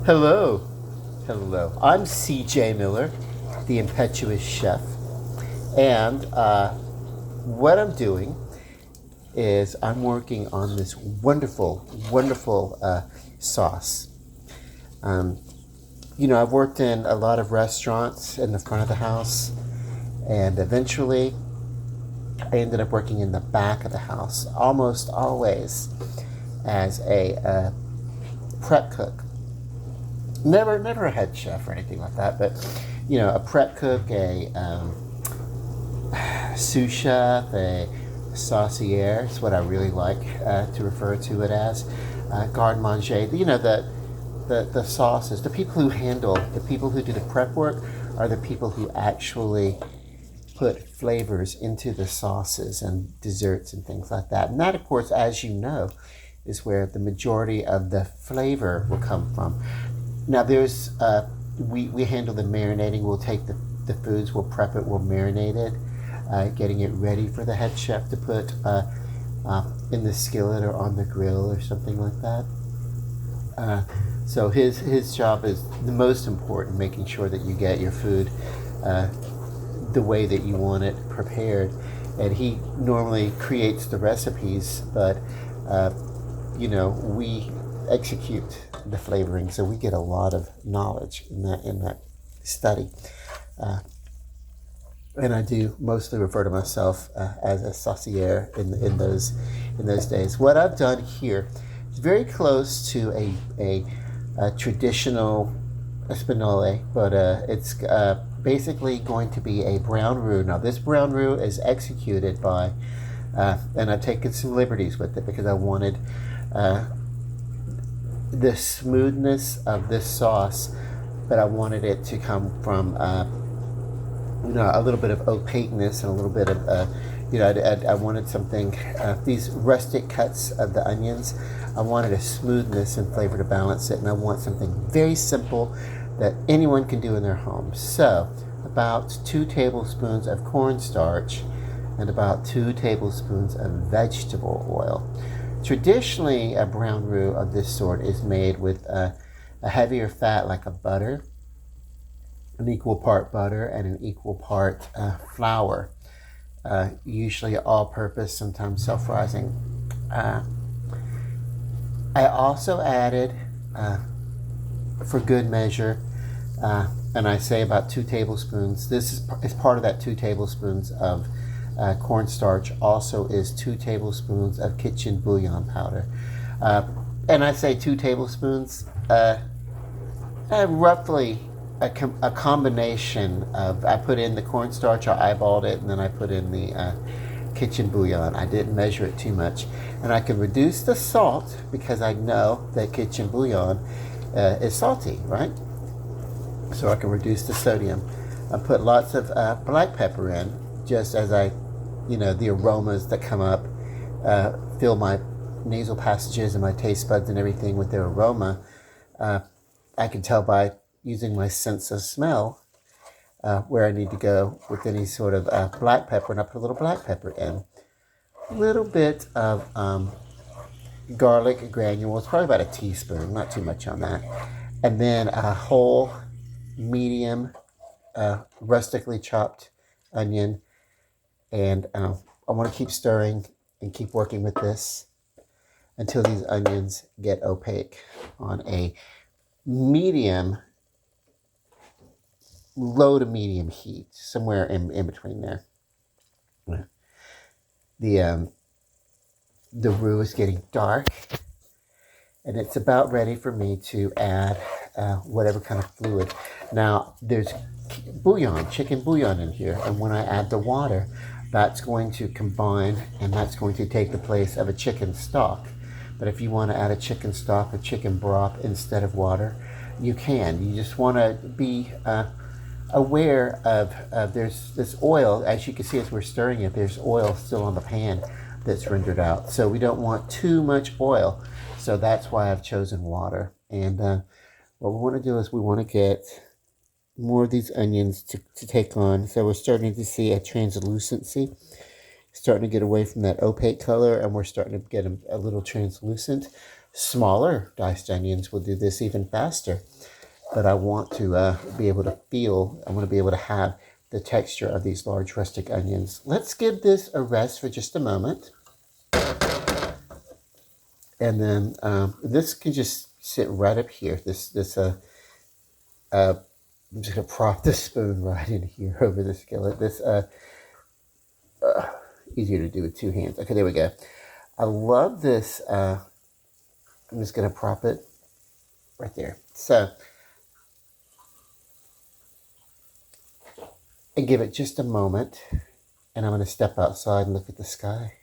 Hello, hello. I'm CJ Miller, the Impetuous Chef, and what I'm doing is I'm working on this wonderful sauce. Um, I've worked in a lot of restaurants in the front of the house, and eventually I ended up working in the back of the house, almost always as a prep cook. Never a head chef or anything like that, but a prep cook, a sous chef, a saucier is what I really like to refer to it as. Garde manger. The sauces. The people who handle, the people who do the prep work are the people who actually put flavors into the sauces and desserts and things like that. And that, of course, as you know, is where the majority of the flavor will come from. Now, we handle the marinating. We'll take the foods, we'll prep it, we'll marinate it, getting it ready for the head chef to put in the skillet or on the grill or something like that. So his job is the most important, making sure that you get your food the way that you want it prepared. And he normally creates the recipes, but we execute the flavoring, so we get a lot of knowledge in that study. Uh, and I do mostly refer to myself as a saucier in those days. What I've done here is very close to a traditional spinole, but it's basically going to be a brown roux. Now, this brown roux is executed by, and I've taken some liberties with it because I wanted the smoothness of this sauce, but I wanted it to come from a little bit of opaqueness and a little bit of I wanted something, these rustic cuts of the onions. I wanted a smoothness and flavor to balance it, and I want something very simple that anyone can do in their home. So about 2 tablespoons of cornstarch and about 2 tablespoons of vegetable oil. Traditionally, a brown roux of this sort is made with a heavier fat, like a butter, an equal part butter and an equal part flour, usually all-purpose, sometimes self-rising. I also added, for good measure, and I say about 2 tablespoons. This is part of that 2 tablespoons of cornstarch. Also is 2 tablespoons of kitchen bouillon powder. And I say 2 tablespoons, roughly a combination of, I put in the cornstarch, I eyeballed it, and then I put in the kitchen bouillon. I didn't measure it too much. And I can reduce the salt because I know that kitchen bouillon is salty, right? So I can reduce the sodium. I put lots of black pepper in, just as the aromas that come up fill my nasal passages and my taste buds and everything with their aroma. I can tell by using my sense of smell where I need to go with any sort of black pepper, and I put a little black pepper in. A little bit of garlic granules, probably about a teaspoon, not too much on that. And then a whole medium rustically chopped onion. And I want to keep stirring and keep working with this until these onions get opaque on a medium, low to medium heat, somewhere in between there. The roux is getting dark, and it's about ready for me to add whatever kind of fluid. Now, there's bouillon, chicken bouillon in here, and when I add the water, that's going to combine, and that's going to take the place of a chicken stock. But if you want to add a chicken stock or chicken broth instead of water, you can. You just want to be aware of there's this oil, as you can see as we're stirring it, there's oil still on the pan that's rendered out. So we don't want too much oil. So that's why I've chosen water. And what we want to do is we want to get more of these onions to take on. So we're starting to see a translucency, starting to get away from that opaque color, and we're starting to get them a little translucent. Smaller diced onions will do this even faster. But I want to be able to I want to be able to have the texture of these large rustic onions. Let's give this a rest for just a moment. And then this can just sit right up here. I'm just gonna prop the spoon right in here over the skillet. Easier to do with two hands. Okay, there we go. I love this. I'm just gonna prop it right there. So, and give it just a moment. And I'm gonna step outside and look at the sky.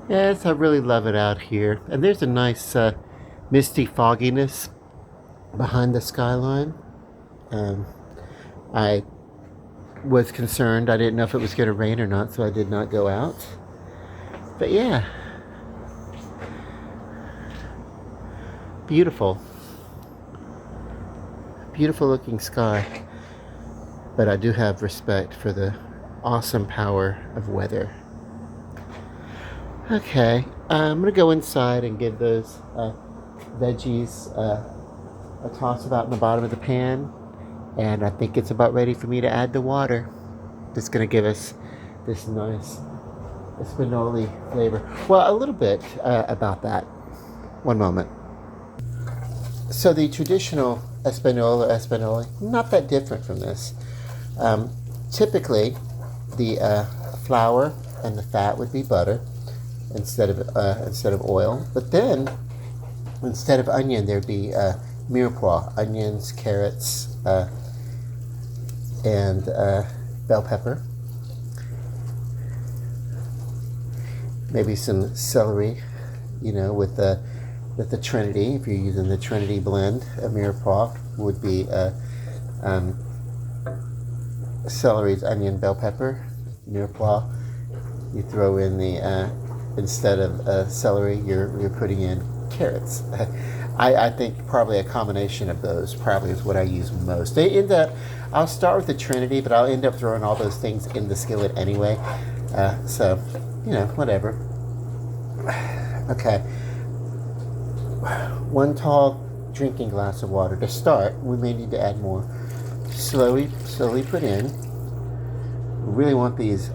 Yes, I really love it out here. And there's a nice misty fogginess behind the skyline. I was concerned. I didn't know if it was going to rain or not, so I did not go out. But yeah, beautiful. Beautiful looking sky. But I do have respect for the awesome power of weather. Okay, I'm going to go inside and give those veggies a toss about in the bottom of the pan. And I think it's about ready for me to add the water. Just going to give us this nice espinoli flavor. Well, a little bit about that. One moment. So the traditional espinoli, not that different from this. Typically, the flour and the fat would be butter instead of oil. But then, instead of onion, there'd be mirepoix, onions, carrots, and bell pepper. Maybe some celery, with the Trinity. If you're using the Trinity blend, a mirepoix would be celery's onion, bell pepper. Mirepoix, you throw in the instead of celery, you're putting in carrots. I think probably a combination of those probably is what I use most. They end up, I'll start with the Trinity, but I'll end up throwing all those things in the skillet anyway. So, whatever. Okay. 1 tall drinking glass of water. To start, we may need to add more. Slowly put in. Really want these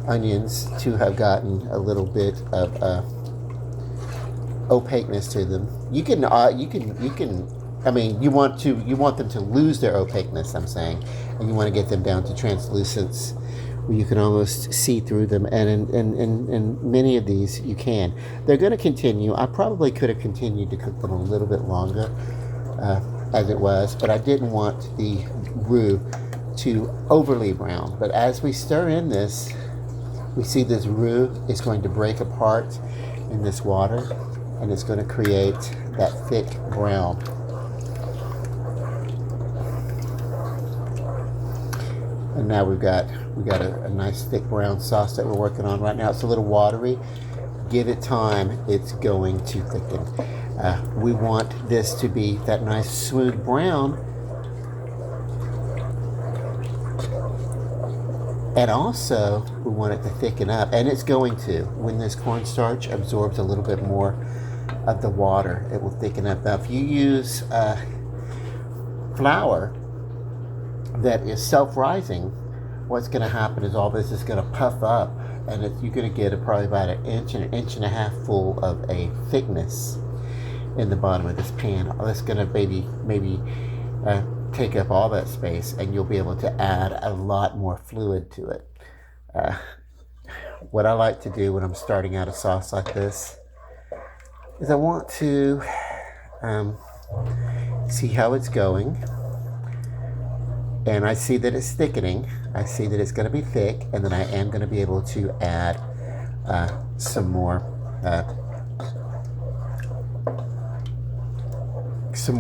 onions to have gotten a little bit of opaqueness to them. You want them to lose their opaqueness, I'm saying, and you want to get them down to translucence where you can almost see through them, and in many of these you can. They're going to continue. I probably could have continued to cook them a little bit longer as it was, but I didn't want the roux to overly brown. But as we stir in this, we see this roux is going to break apart in this water, and it's going to create that thick brown. And now we've got a nice thick brown sauce that we're working on right now. It's a little watery. Give it time, it's going to thicken. We want this to be that nice smooth brown, and also we want it to thicken up, and it's going to. When this cornstarch absorbs a little bit more of the water, it will thicken up. Now, if you use flour that is self-rising, what's going to happen is all this is going to puff up, and you're going to get probably about an inch and a half full of a thickness in the bottom of this pan. That's going to maybe take up all that space, and you'll be able to add a lot more fluid to it. What I like to do when I'm starting out a sauce like this is I want to see how it's going, and I see that it's thickening. I see that it's going to be thick, and then I am going to be able to add some more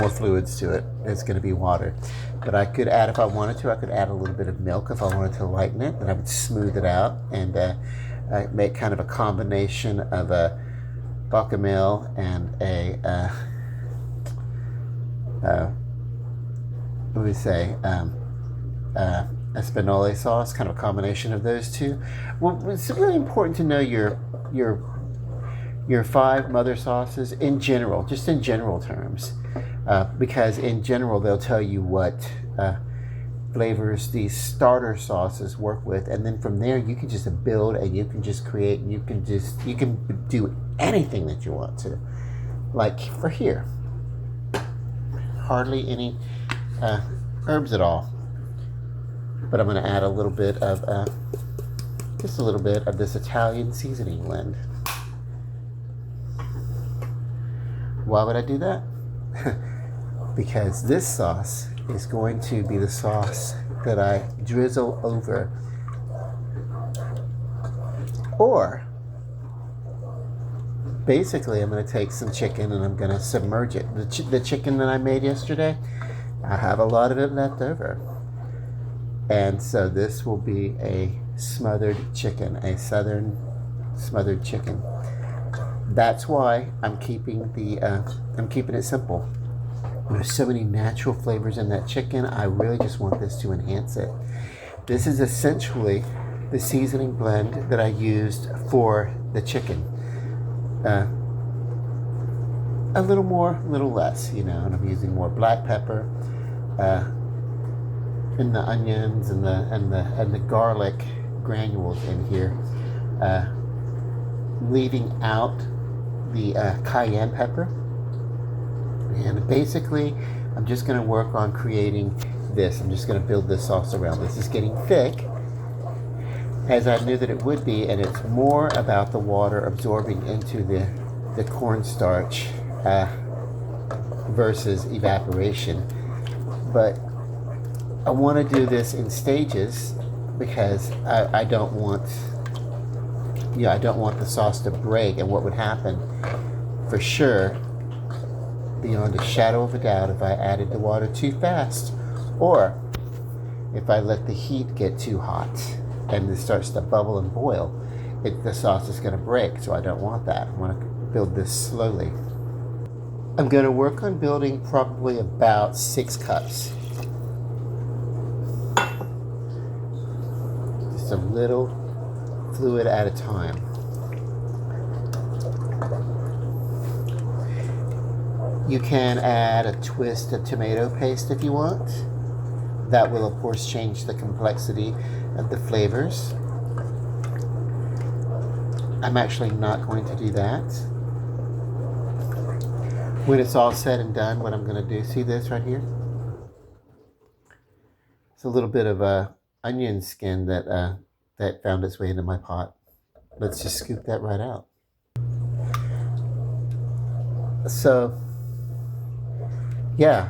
fluids to it. It's going to be water, but I could add, if I wanted to, I could add a little bit of milk if I wanted to lighten it, and I would smooth it out and make kind of a combination of a bechamel and a what do we say, espinoli sauce, kind of a combination of those two. Well, it's really important to know your your 5 mother sauces in general, just in general terms, because in general they'll tell you what flavors these starter sauces work with, and then from there you can just build and you can just create and you can do anything that you want to. Like for here, hardly any herbs at all, but I'm going to add a little bit of just a little bit of this Italian seasoning blend. Why would I do that? Because this sauce is going to be the sauce that I drizzle over, or basically I'm going to take some chicken and I'm going to submerge it. The chicken that I made yesterday, I have a lot of it left over, and so this will be a smothered chicken, a southern smothered chicken. That's why I'm keeping it simple. There's so many natural flavors in that chicken. I really just want this to enhance it. This is essentially the seasoning blend that I used for the chicken. A little more, a little less, and I'm using more black pepper, and the onions and the garlic granules in here, leaving out the cayenne pepper. And basically, I'm just going to work on creating this. I'm just going to build this sauce around this. It's getting thick, as I knew that it would be, and it's more about the water absorbing into the cornstarch versus evaporation. But I want to do this in stages because I don't want the sauce to break. And what would happen for sure, beyond a shadow of a doubt, if I added the water too fast, or if I let the heat get too hot and it starts to bubble and boil, the sauce is going to break. So I don't want that. I want to build this slowly. I'm going to work on building probably about 6 cups. Just a little fluid at a time. You can add a twist of tomato paste if you want. That will, of course, change the complexity of the flavors. I'm actually not going to do that. When it's all said and done, what I'm going to do, see this right here? It's a little bit of a onion skin that found its way into my pot. Let's just scoop that right out. So, yeah,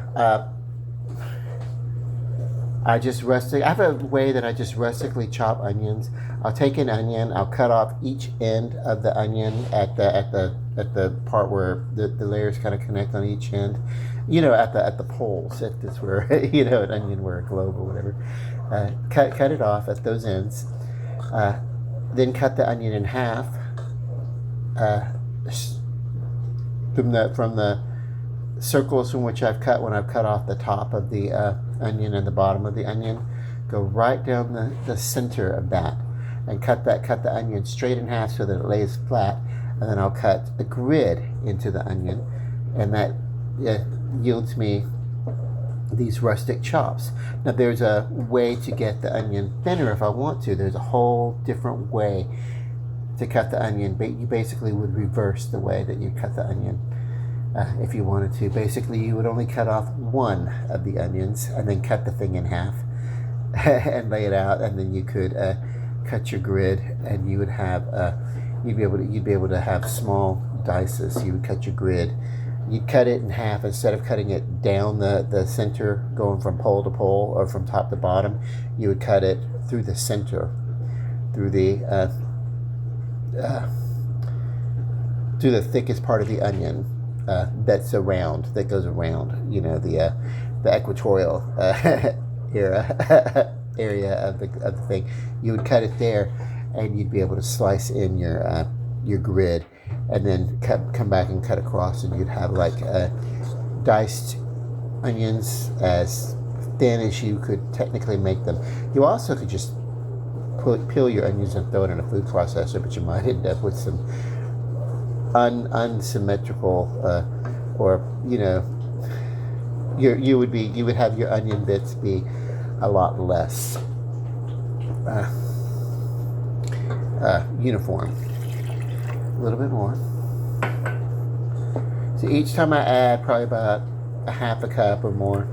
I have a way that I just rustically chop onions. I'll take an onion, I'll cut off each end of the onion at the part where the layers kind of connect on each end. At the poles, if this were an onion were a globe or whatever. Cut it off at those ends. Then cut the onion in half. From the circles from which I've cut when I've cut off the top of the onion and the bottom of the onion, go right down the center of that and cut the onion straight in half so that it lays flat, and then I'll cut a grid into the onion, and that yields me these rustic chops. Now there's a way to get the onion thinner if I want to. There's a whole different way to cut the onion, but you basically would reverse the way that you cut the onion. If you wanted to. Basically, you would only cut off one of the onions and then cut the thing in half and lay it out, and then you could cut your grid, and you would have you'd be able to have small dices. You would cut your grid. You'd cut it in half instead of cutting it down the center, going from pole to pole or from top to bottom. You would cut it through the center, through the thickest part of the onion. That goes around, the equatorial area of the thing. You would cut it there, and you'd be able to slice in your grid, and then come back and cut across, and you'd have like diced onions as thin as you could technically make them. You also could just peel your onions and throw it in a food processor, but you might end up with some unsymmetrical, or you would have your onion bits be a lot less uniform. A little bit more. So each time I add probably about a half a cup or more,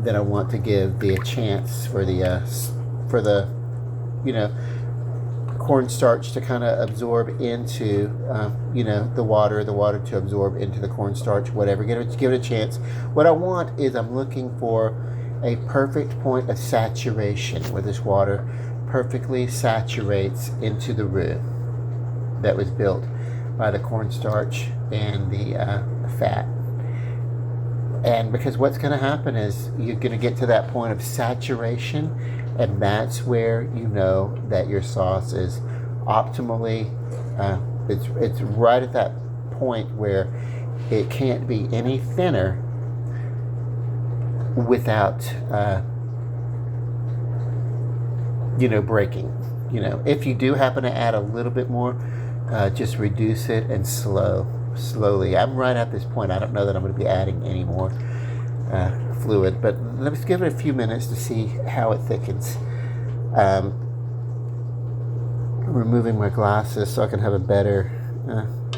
then I want to give the chance for the cornstarch to kind of absorb into the water to absorb into the cornstarch, whatever. Give it a chance. What I want is I'm looking for a perfect point of saturation where this water perfectly saturates into the roux that was built by the cornstarch and the fat. And because what's going to happen is you're going to get to that point of saturation, and that's where you know that your sauce is optimally, it's right at that point where it can't be any thinner without, breaking. If you do happen to add a little bit more, just reduce it and slowly. I'm right at this point. I don't know that I'm going to be adding any more fluid, but let's give it a few minutes to see how it thickens. Removing my glasses so I can have a better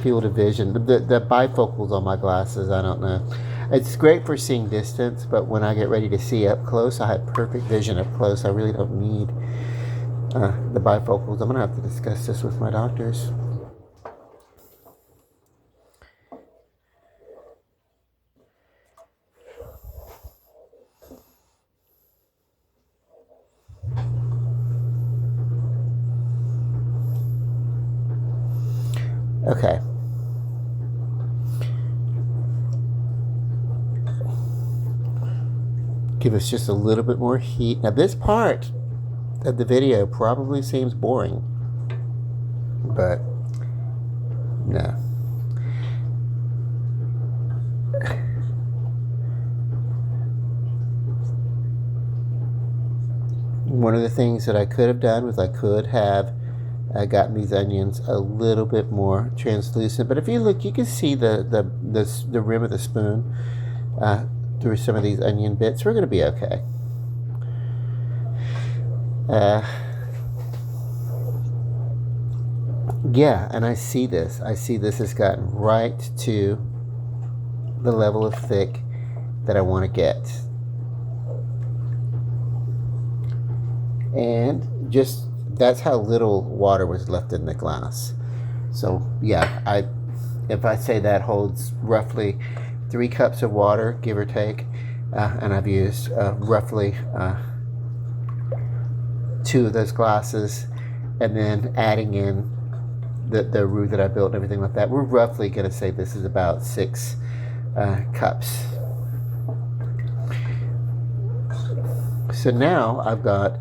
field of vision. The bifocals on my glasses, I don't know. It's great for seeing distance, but when I get ready to see up close, I have perfect vision up close. I really don't need the bifocals. I'm going to have to discuss this with my doctors. Okay. Give us just a little bit more heat. Now this part of the video probably seems boring, but no. One of the things that I could have done was I could have gotten these onions a little bit more translucent, but if you look, you can see the rim of the spoon through some of these onion bits. We're going to be okay. Yeah, and I see this has gotten right to the level of thick that I want to get. And just that's how little water was left in the glass. So yeah, if I say that holds roughly 3 cups of water, give or take, and I've used roughly 2 of those glasses, and then adding in the roux that I built and everything like that, we're roughly going to say this is about 6 cups. So now I've got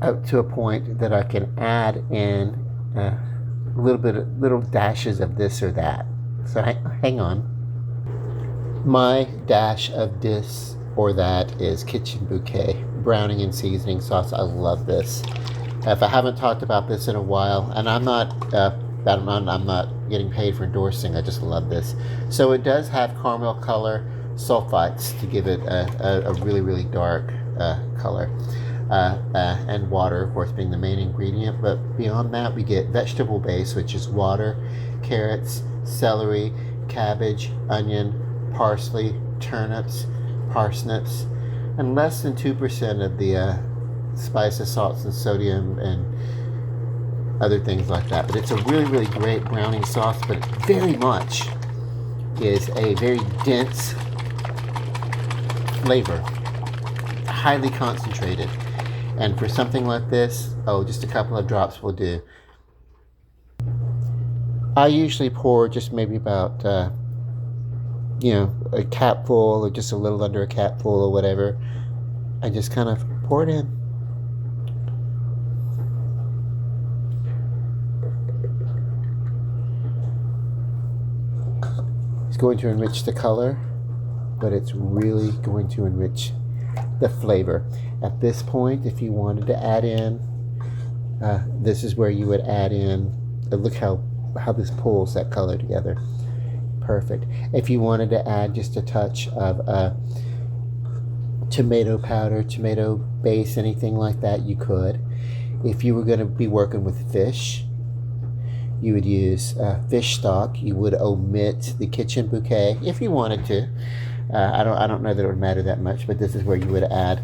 up to a point that I can add in little dashes of this or that. So hang on. My dash of this or that is Kitchen Bouquet browning and seasoning sauce. I love this. If I haven't talked about this in a while, and I'm not getting paid for endorsing, I just love this. So it does have caramel color sulfites to give it a really, really dark color. And water, of course, being the main ingredient. But beyond that, we get vegetable base, which is water, carrots, celery, cabbage, onion, parsley, turnips, parsnips, and less than 2% of the spices, salts, and sodium, and other things like that. But it's a really, really great browning sauce, but it very much is a very dense flavor, highly concentrated. And for something like this, just a couple of drops will do. I usually pour just maybe about, a capful or just a little under a capful or whatever. I just kind of pour it in. It's going to enrich the color, but it's really going to enrich the flavor. At this point, if you wanted to add in, this is where you would add in, look how how this pulls that color together. Perfect. If you wanted to add just a touch of tomato powder, tomato base, anything like that, you could. If you were going to be working with fish, you would use fish stock. You would omit the kitchen bouquet if you wanted to. I don't know that it would matter that much, but this is where you would add,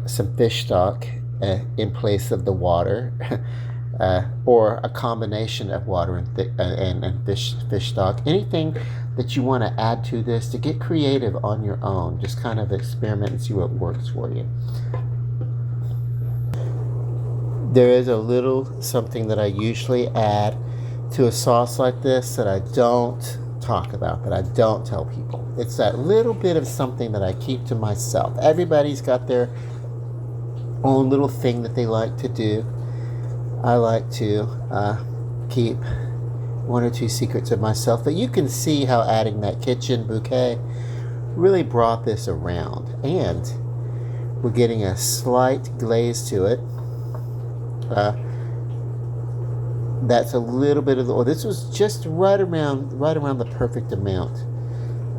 some fish stock in place of the water, or a combination of water and fish stock. Anything that you want to add to this, to get creative on your own. Just kind of experiment and see what works for you. There is a little something that I usually add to a sauce like this that I don't talk about, that I don't tell people. It's that little bit of something that I keep to myself. Everybody's got their own little thing that they like to do. I like to keep one or two secrets of myself, but you can see how adding that kitchen bouquet really brought this around, and we're getting a slight glaze to it. That's a little bit of the oil. This was just right around the perfect amount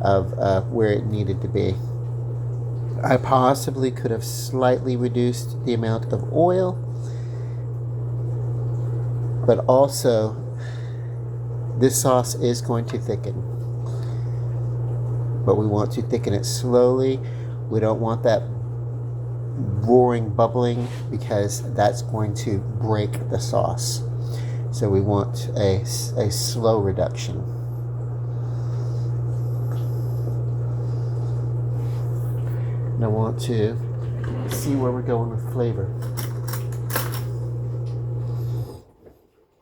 of where it needed to be. I possibly could have slightly reduced the amount of oil, but also this sauce is going to thicken, but we want to thicken it slowly. We don't want that roaring bubbling, because that's going to break the sauce. So we want a slow reduction. And I want to see where we're going with flavor.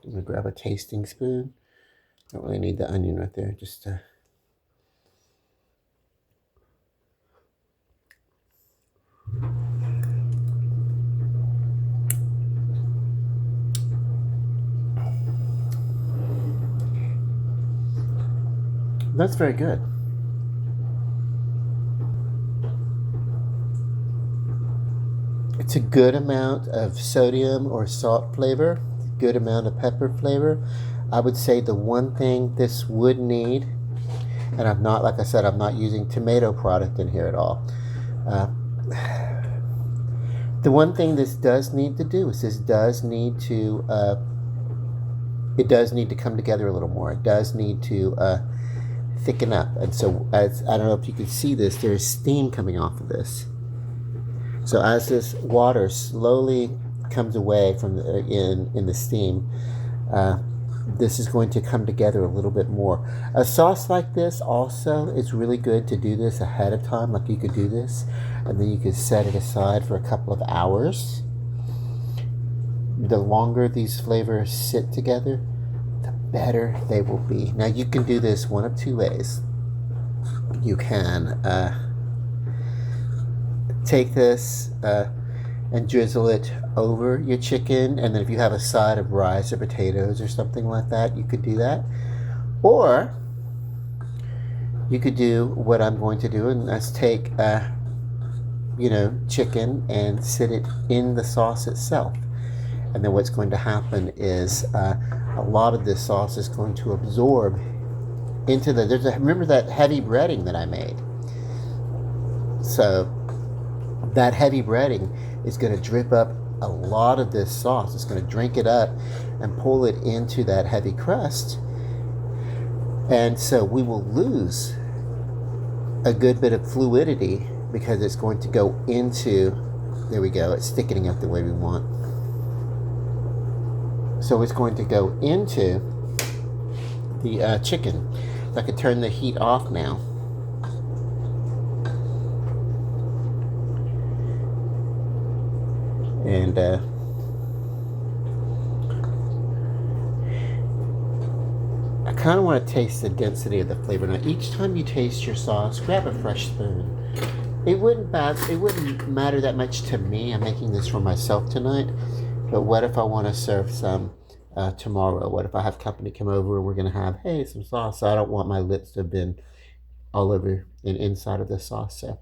I'm going to grab a tasting spoon. Don't really need the onion right there. Just that's very good. It's a good amount of sodium or salt flavor, good amount of pepper flavor. I would say the one thing this would need, and I'm not, like I said, I'm not using tomato product in here at all. The one thing this does need to do is it does need to come together a little more. It does need to thicken up. And so, as I don't know if you can see this, there's steam coming off of this. So as this water slowly comes away from in the steam, this is going to come together a little bit more. A sauce like this also, it's really good to do this ahead of time. Like, you could do this and then you could set it aside for a couple of hours. The longer these flavors sit together, the better they will be. Now, you can do this one of two ways. You can take this and drizzle it over your chicken, and then if you have a side of rice or potatoes or something like that, you could do that. Or you could do what I'm going to do, and that's take chicken and sit it in the sauce itself. And then what's going to happen is a lot of this sauce is going to absorb into remember that heavy breading that I made? So that heavy breading is going to drip up a lot of this sauce. It's going to drink it up and pull it into that heavy crust. And so we will lose a good bit of fluidity because it's going to go into, there we go, it's thickening up the way we want. So it's going to go into the chicken. So I could turn the heat off now. And I kind of want to taste the density of the flavor. Now, each time you taste your sauce, grab a fresh spoon. It wouldn't matter that much to me. I'm making this for myself tonight. But what if I want to serve some tomorrow? What if I have company come over and we're going to have, some sauce? So I don't want my lips to have been all over and inside of the sauce. So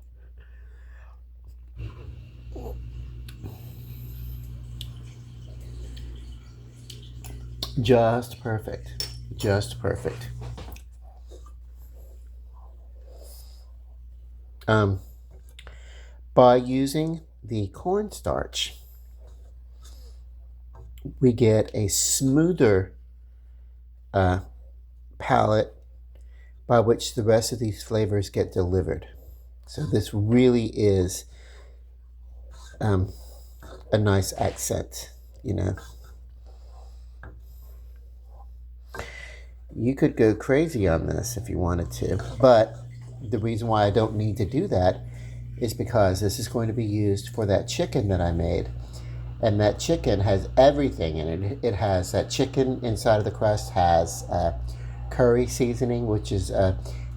Just perfect. Just perfect. By using the cornstarch, we get a smoother palette by which the rest of these flavors get delivered. So this really is a nice accent, you know. You could go crazy on this if you wanted to, but the reason why I don't need to do that is because this is going to be used for that chicken that I made. And that chicken has everything in it. It has that chicken inside of the crust has curry seasoning, which is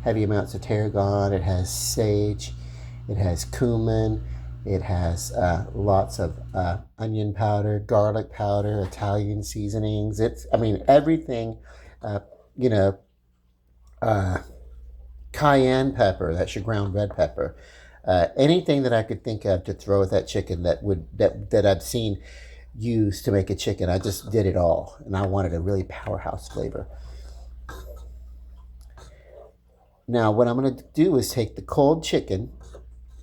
heavy amounts of tarragon. It has sage. It has cumin. It has lots of onion powder, garlic powder, Italian seasonings. Everything, you know, cayenne pepper, that's your ground red pepper. Anything that I could think of to throw at that chicken that I've seen used to make a chicken, I just did it all, and I wanted a really powerhouse flavor. Now, what I'm going to do is take the cold chicken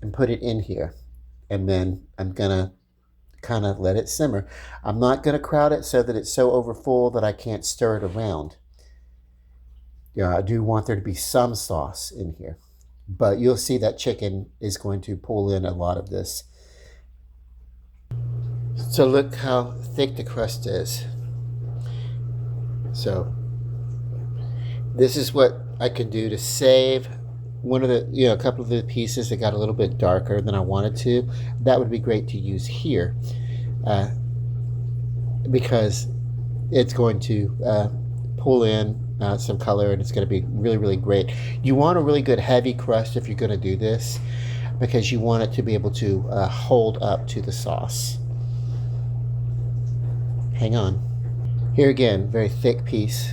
and put it in here, and then I'm going to kind of let it simmer. I'm not going to crowd it so that it's so overfull that I can't stir it around. Yeah, I do want there to be some sauce in here. But you'll see that chicken is going to pull in a lot of this. So look how thick the crust is. So this is what I can do to save one of the, a couple of the pieces that got a little bit darker than I wanted to. That would be great to use here because it's going to pull in some color, and it's going to be really, really great. You want a really good heavy crust if you're going to do this, because you want it to be able to hold up to the sauce. Hang on. Here again, very thick piece,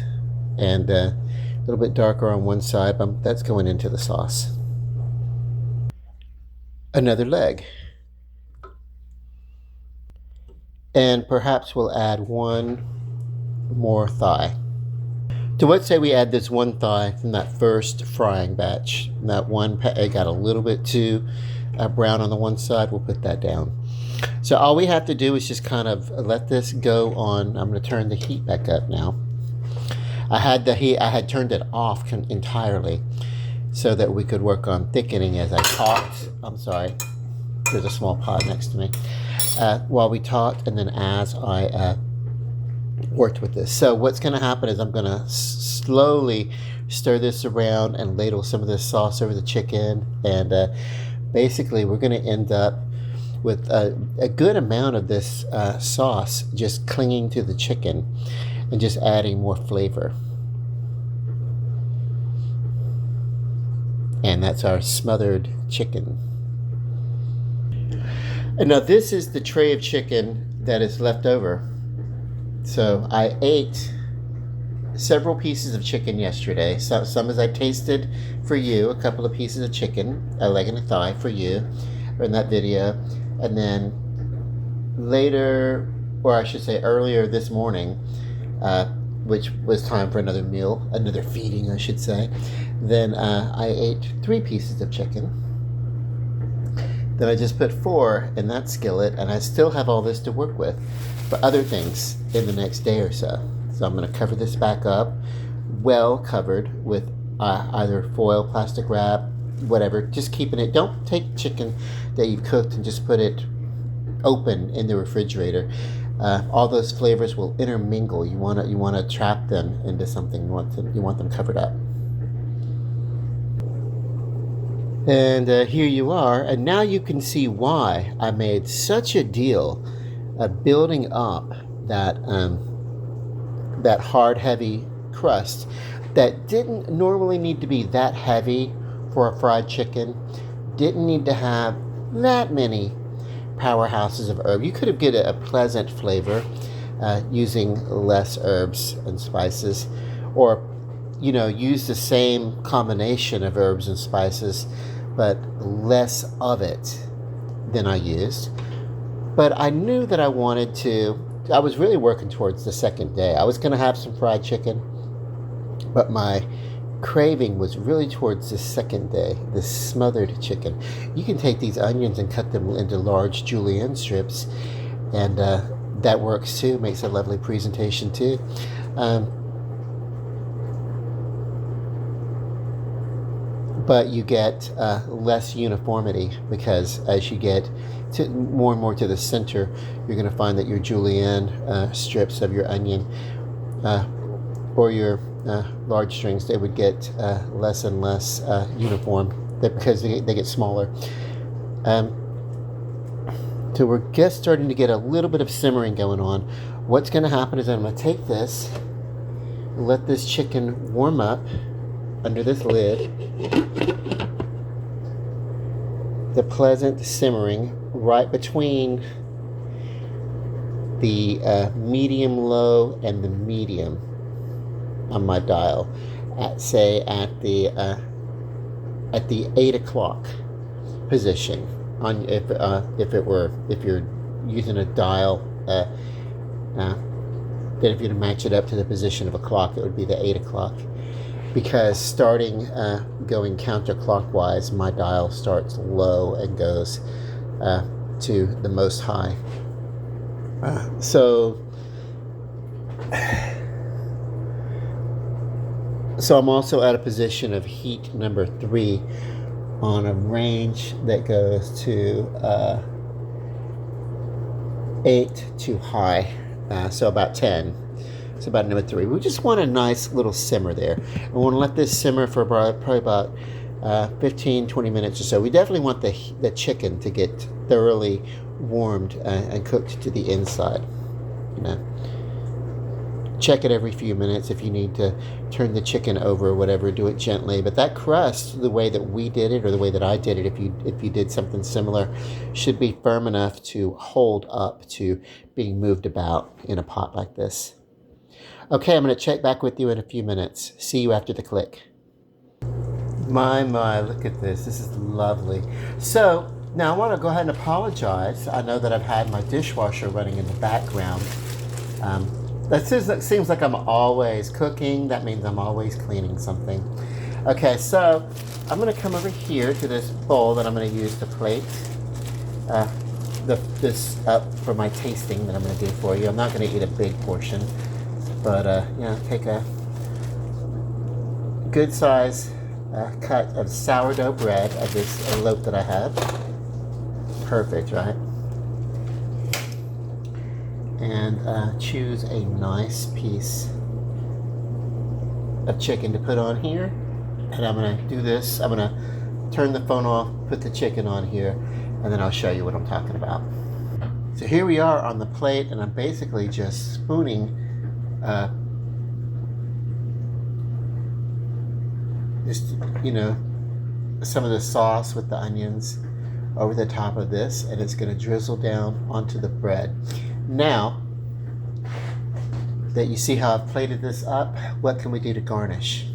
and a little bit darker on one side, but that's going into the sauce. Another leg. And perhaps we'll add one more thigh. So let's say we add this one thigh from that first frying batch. That one, it got a little bit too brown on the one side. We'll put that down. So all we have to do is just kind of let this go on. I'm going to turn the heat back up now. I had turned it off entirely so that we could work on thickening as I talked. I'm sorry, there's a small pot next to me. While we talked, and then as I worked with this. So what's going to happen is I'm going to slowly stir this around and ladle some of this sauce over the chicken, and basically we're going to end up with a good amount of this sauce just clinging to the chicken and just adding more flavor. And that's our smothered chicken. And now this is the tray of chicken that is left over. So I ate several pieces of chicken yesterday. So some as I tasted for you, a couple of pieces of chicken, a leg and a thigh for you in that video. And then later, or I should say earlier this morning, which was time for another meal, another feeding I should say, then I ate 3 pieces of chicken. Then I just put 4 in that skillet, and I still have all this to work with for other things in the next day or so. So I'm going to cover this back up, well covered with either foil, plastic wrap, whatever. Just keeping it. Don't take chicken that you've cooked and just put it open in the refrigerator. All those flavors will intermingle. You want to trap them into something. You want them covered up. And here you are, and now you can see why I made such a deal of building up that that hard, heavy crust that didn't normally need to be that heavy for a fried chicken. Didn't need to have that many powerhouses of herb. You could have get a pleasant flavor using less herbs and spices, or use the same combination of herbs and spices, but less of it than I used. But I knew that I wanted to I was really working towards the second day. I was going to have some fried chicken, but my craving was really towards the second day, the smothered chicken. You can take these onions and cut them into large julienne strips, and that works too, makes a lovely presentation too. But you get less uniformity, because as you get more and more to the center, you're going to find that your julienne strips of your onion or your large strings, they would get less and less uniform because they get smaller. So we're just starting to get a little bit of simmering going on. What's going to happen is I'm going to take this, let this chicken warm up under this lid. The pleasant simmering right between the medium low and the medium on my dial, at say at the 8 o'clock position. On if you're using a dial, then if you match it up to the position of a clock, it would be the 8 o'clock. Because starting going counterclockwise, my dial starts low and goes to the most high. So I'm also at a position of heat number 3 on a range that goes to 8 to high, so about 10. So about number 3. We just want a nice little simmer there. We want to let this simmer for probably about 15-20 minutes or so. We definitely want the chicken to get thoroughly warmed and cooked to the inside. You know, check it every few minutes if you need to turn the chicken over or whatever. Do it gently. But that crust, the way that we did it or the way that I did it, if you did something similar, should be firm enough to hold up to being moved about in a pot like this. Okay, I'm going to check back with you in a few minutes. See you after the click. My, look at this. This is lovely. So, now I want to go ahead and apologize. I know that I've had my dishwasher running in the background. That seems like I'm always cooking. That means I'm always cleaning something. Okay, so I'm going to come over here to this bowl that I'm going to use to plate this up for my tasting that I'm going to do for you. I'm not going to eat a big portion. But, take a good size cut of sourdough bread of this loaf that I have. Perfect, right? And choose a nice piece of chicken to put on here. And I'm going to do this. I'm going to turn the phone off, put the chicken on here, and then I'll show you what I'm talking about. So here we are on the plate, and I'm basically just spooning some of the sauce with the onions over the top of this, and it's going to drizzle down onto the bread. Now that you see how I've plated this up, what can we do to garnish?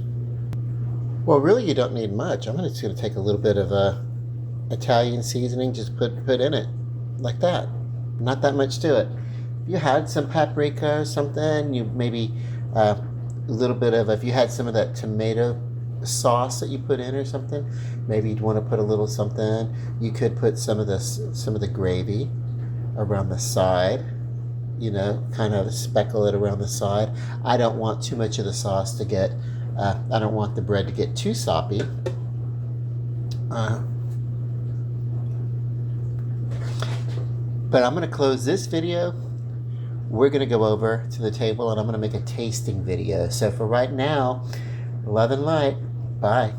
Well, really you don't need much. I'm just going to take a little bit of Italian seasoning, just put in it like that. Not that much to it. If you had some paprika or something, you maybe a little bit of, if you had some of that tomato sauce that you put in or something, maybe you'd want to put a little something. You could put some of the gravy around the side, kind of speckle it around the side. I don't want too much of the sauce to get, I don't want the bread to get too soppy. But I'm going to close this video. We're going to go over to the table and I'm going to make a tasting video. So for right now, love and light. Bye.